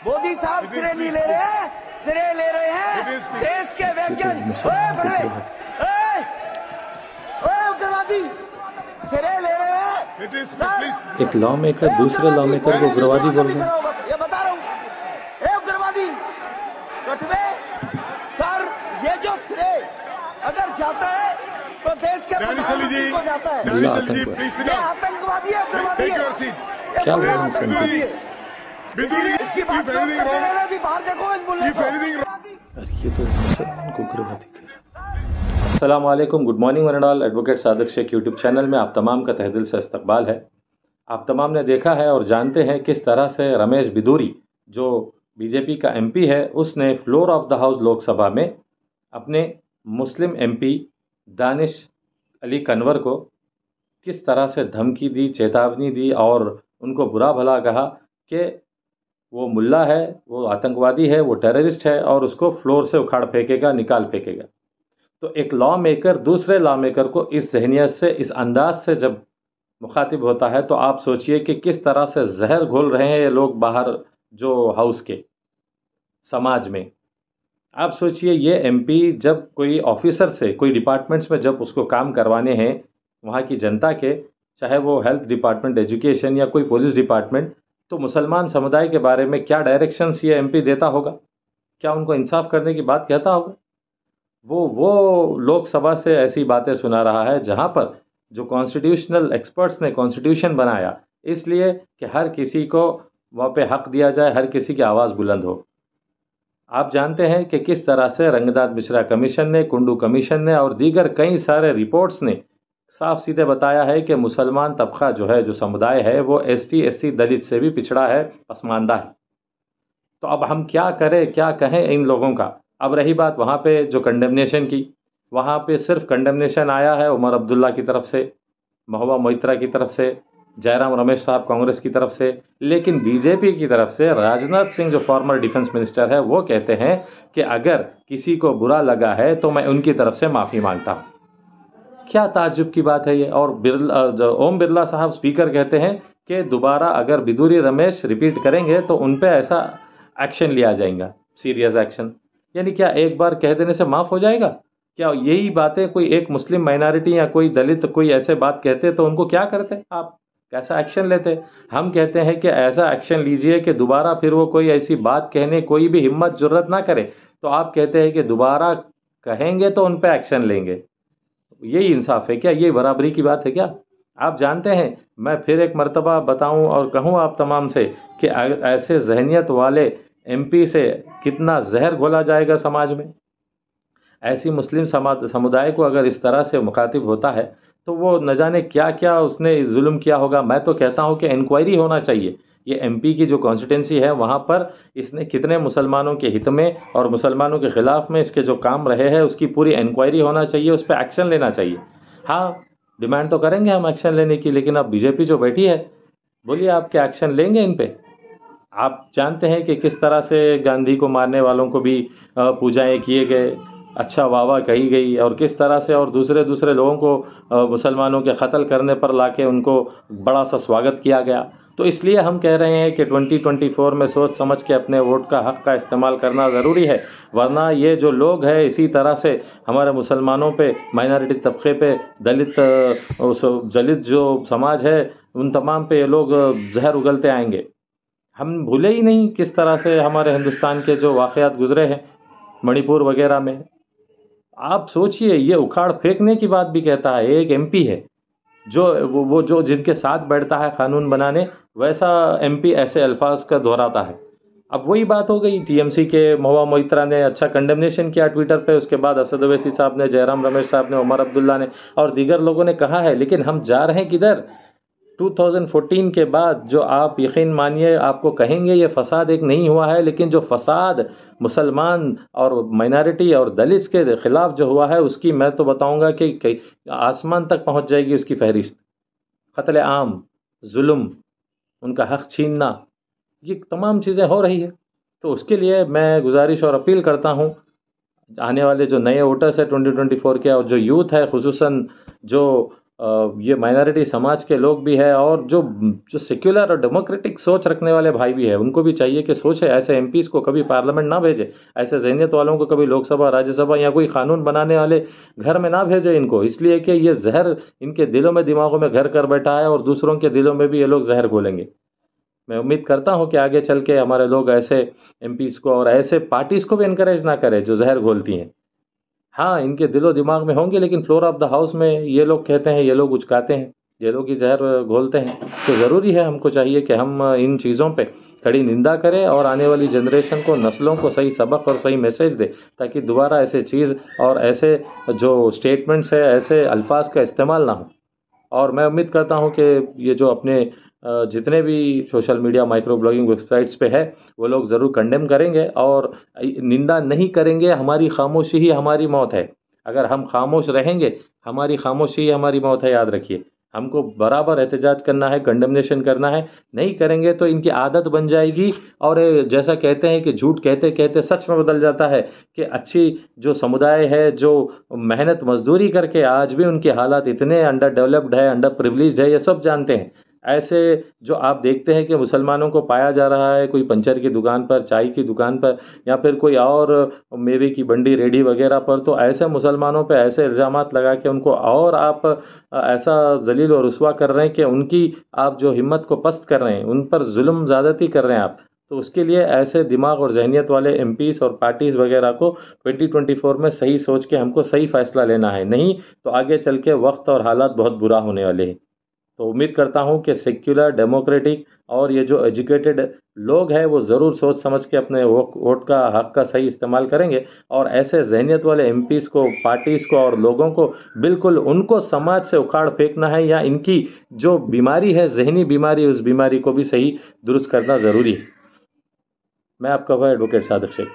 मोदी साहब सिरे नहीं ले रहे हैं, सिरे ले रहे हैं देश के वैज्ञानिक। उग्रवादी सिरे ले रहे हैं। एक लॉ मेकर दूसरे लॉ मेकर को उग्रवादी बोल रहे हैं। ये बता रहा हूँ, उग्रवादी कटवे सर, ये जो श्रेय अगर जाता है तो देश के प्रधानमंत्री को जाता है। ये आतंकवादी है, उग्रवादी है। क्या बोल रहे हैं? अस्सलाम वालेकुम, good morning one and all. Advocate Sadiq Shaikh YouTube channel में आप तमाम का तहे दिल से इस्तकबाल है। आप तमाम ने देखा है और जानते हैं किस तरह से रमेश बिदूरी जो बीजेपी का एमपी है, उसने floor of the house Lok Sabha में अपने मुस्लिम एमपी दानिश अली कनवर को किस तरह से धमकी दी, चेतावनी दी और उनको बुरा भला कहा कि वो मुल्ला है, वो आतंकवादी है, वो टेररिस्ट है और उसको फ्लोर से उखाड़ फेंकेगा, निकाल फेंकेगा। तो एक लॉ मेकर दूसरे लॉ मेकर को इस जहनियत से, इस अंदाज से जब मुखातिब होता है तो आप सोचिए कि किस तरह से जहर घोल रहे हैं ये लोग बाहर जो हाउस के समाज में। आप सोचिए ये एमपी जब कोई ऑफिसर से, कोई डिपार्टमेंट्स में जब उसको काम करवाने हैं वहाँ की जनता के, चाहे वो हेल्थ डिपार्टमेंट, एजुकेशन या कोई पुलिस डिपार्टमेंट, तो मुसलमान समुदाय के बारे में क्या डायरेक्शंस ये एमपी देता होगा? क्या उनको इंसाफ करने की बात कहता होगा? वो लोकसभा से ऐसी बातें सुना रहा है जहाँ पर जो कॉन्स्टिट्यूशनल एक्सपर्ट्स ने कॉन्स्टिट्यूशन बनाया इसलिए कि हर किसी को वहाँ पे हक दिया जाए, हर किसी की आवाज़ बुलंद हो। आप जानते हैं कि किस तरह से रंगनाथ मिश्रा कमीशन ने, कुंडू कमीशन ने और दीगर कई सारे रिपोर्ट्स ने साफ सीधे बताया है कि मुसलमान तबका जो है, जो समुदाय है, वो एसटी, एससी, दलित से भी पिछड़ा है, पसमानदा है। तो अब हम क्या करें, क्या कहें इन लोगों का? अब रही बात वहाँ पे जो कंडेमनेशन की, वहाँ पे सिर्फ कंडेमनेशन आया है उमर अब्दुल्ला की तरफ से, महुआ मोइत्रा की तरफ से, जयराम रमेश साहब कांग्रेस की तरफ से, लेकिन बीजेपी की तरफ से राजनाथ सिंह जो फॉर्मर डिफेंस मिनिस्टर है वो कहते हैं कि अगर किसी को बुरा लगा है तो मैं उनकी तरफ से माफ़ी मांगता हूँ। क्या ताज्जुब की बात है ये। और ओम बिरला साहब स्पीकर कहते हैं कि दोबारा अगर बिदूरी रमेश रिपीट करेंगे तो उन पे ऐसा एक्शन लिया जाएगा, सीरियस एक्शन। यानी क्या एक बार कह देने से माफ़ हो जाएगा? क्या यही बातें कोई एक मुस्लिम माइनॉरिटी या कोई दलित कोई ऐसे बात कहते तो उनको क्या करते आप? कैसा एक्शन लेते? हम कहते हैं कि ऐसा एक्शन लीजिए कि दोबारा फिर वो कोई ऐसी बात कहने कोई भी हिम्मत जुर्रत ना करे। तो आप कहते हैं कि दोबारा कहेंगे तो उन पे एक्शन लेंगे। यही इंसाफ है क्या? ये बराबरी की बात है क्या? आप जानते हैं, मैं फिर एक मर्तबा बताऊं और कहूं आप तमाम से कि ऐसे जहनियत वाले एमपी से कितना जहर घोला जाएगा समाज में। ऐसी मुस्लिम समुदाय को अगर इस तरह से मुखातिब होता है तो वो न जाने क्या क्या उसने जुल्म किया होगा। मैं तो कहता हूं कि इंक्वायरी होना चाहिए। ये एमपी की जो कॉन्स्टिट्यूंसी है वहाँ पर इसने कितने मुसलमानों के हित में और मुसलमानों के ख़िलाफ़ में इसके जो काम रहे हैं उसकी पूरी इंक्वायरी होना चाहिए, उस पर एक्शन लेना चाहिए। हाँ, डिमांड तो करेंगे हम एक्शन लेने की, लेकिन अब बीजेपी जो बैठी है, बोलिए आप क्या एक्शन लेंगे इन पे? आप जानते हैं कि किस तरह से गांधी को मारने वालों को भी पूजाएँ किए गए, अच्छा वाह कही गई, और किस तरह से और दूसरे लोगों को मुसलमानों के कत्ल करने पर लाके उनको बड़ा सा स्वागत किया गया। तो इसलिए हम कह रहे हैं कि 2024 में सोच समझ के अपने वोट का हक़ का इस्तेमाल करना ज़रूरी है, वरना ये जो लोग हैं इसी तरह से हमारे मुसलमानों पे, माइनॉरिटी तबके पे, दलित जो समाज है उन तमाम पे ये लोग जहर उगलते आएंगे। हम भूले ही नहीं किस तरह से हमारे हिंदुस्तान के जो वाक़यात गुजरे हैं मणिपुर वगैरह में। आप सोचिए, ये उखाड़ फेंकने की बात भी कहता है। एक एमपी है जो वो जो जिनके साथ बैठता है कानून बनाने, वैसा एमपी ऐसे अल्फाज का दोहराता है। अब वही बात हो गई, टीएमसी के महुआ मोइत्रा ने अच्छा कंडेमनेशन किया ट्विटर पे, उसके बाद असद ओवैसी साहब ने, जयराम रमेश साहब ने, उमर अब्दुल्ला ने और दीगर लोगों ने कहा है। लेकिन हम जा रहे हैं किधर? 2014 के बाद जो आप यकीन मानिए आपको कहेंगे ये फसाद एक नहीं हुआ है, लेकिन जो फसाद मुसलमान और माइनॉरिटी और दलित के ख़िलाफ़ जो हुआ है उसकी मैं तो बताऊंगा कि आसमान तक पहुंच जाएगी उसकी फहरिस्त। कत्ल आम, जुल्म, उनका हक़ छीनना, ये तमाम चीज़ें हो रही है। तो उसके लिए मैं गुजारिश और अपील करता हूं, आने वाले जो नए वोटर्स है 2024 के और जो यूथ है, खुसूसन जो ये माइनॉरिटी समाज के लोग भी है और जो सेक्युलर और डेमोक्रेटिक सोच रखने वाले भाई भी है, उनको भी चाहिए कि सोचे, ऐसे एमपीज़ को कभी पार्लियामेंट ना भेजे, ऐसे ज़हनियत वालों को कभी लोकसभा राज्यसभा या कोई कानून बनाने वाले घर में ना भेजे इनको, इसलिए कि ये जहर इनके दिलों में दिमागों में घर कर बैठा है और दूसरों के दिलों में भी ये लोग जहर घोलेंगे। मैं उम्मीद करता हूं कि आगे चल के हमारे लोग ऐसे एमपीज़ को और ऐसे पार्टीज़ को भी इनकरेज ना करें जो जहर घोलती हैं। हाँ, इनके दिलो दिमाग में होंगे, लेकिन फ्लोर ऑफ द हाउस में ये लोग कहते हैं, ये लोग उचकाते हैं, ये लोग ही जहर घोलते हैं। तो ज़रूरी है, हमको चाहिए कि हम इन चीज़ों पे कड़ी निंदा करें और आने वाली जनरेशन को, नस्लों को सही सबक और सही मैसेज दें, ताकि दोबारा ऐसे चीज़ और ऐसे जो स्टेटमेंट्स है, ऐसे अल्फाज का इस्तेमाल ना हो। और मैं उम्मीद करता हूँ कि ये जो अपने जितने भी social media micro blogging websites पे है, वो लोग ज़रूर कंडेम करेंगे और निंदा नहीं करेंगे। हमारी खामोशी ही हमारी मौत है। अगर हम खामोश रहेंगे, हमारी खामोशी ही हमारी मौत है, याद रखिए। हमको बराबर एहतजाज करना है, कंडेमनेशन करना है। नहीं करेंगे तो इनकी आदत बन जाएगी और जैसा कहते हैं कि झूठ कहते कहते सच में बदल जाता है, कि अच्छी जो समुदाय है, जो मेहनत मजदूरी करके आज भी उनके हालात इतने अंडर डेवलप्ड है, अंडर प्रिविलेज्ड है, ये सब जानते हैं। ऐसे जो आप देखते हैं कि मुसलमानों को पाया जा रहा है कोई पंचर की दुकान पर, चाय की दुकान पर, या फिर कोई और मेवे की बंडी रेडी वगैरह पर, तो ऐसे मुसलमानों पे ऐसे इल्ज़ामात लगा के उनको और आप ऐसा जलील और रुस्वा कर रहे हैं कि उनकी आप जो हिम्मत को पस्त कर रहे हैं, उन पर जुल्म ज़्यादती कर रहे हैं आप। तो उसके लिए ऐसे दिमाग और जहनीत वाले एमपीज़ और पार्टीज़ वगैरह को 2024 में सही सोच के हमको सही फैसला लेना है, नहीं तो आगे चल के वक्त और हालात बहुत बुरा होने वाले हैं। तो उम्मीद करता हूं कि सेक्युलर, डेमोक्रेटिक और ये जो एजुकेटेड लोग हैं वो ज़रूर सोच समझ के अपने वोट का हक का सही इस्तेमाल करेंगे और ऐसे जहनीत वाले एमपीज़ को, पार्टीज़ को और लोगों को बिल्कुल उनको समाज से उखाड़ फेंकना है, या इनकी जो बीमारी है, जहनी बीमारी, उस बीमारी को भी सही दुरुस्त करना ज़रूरी है। मैं आपका भाई एडवोकेट सादिक शेख।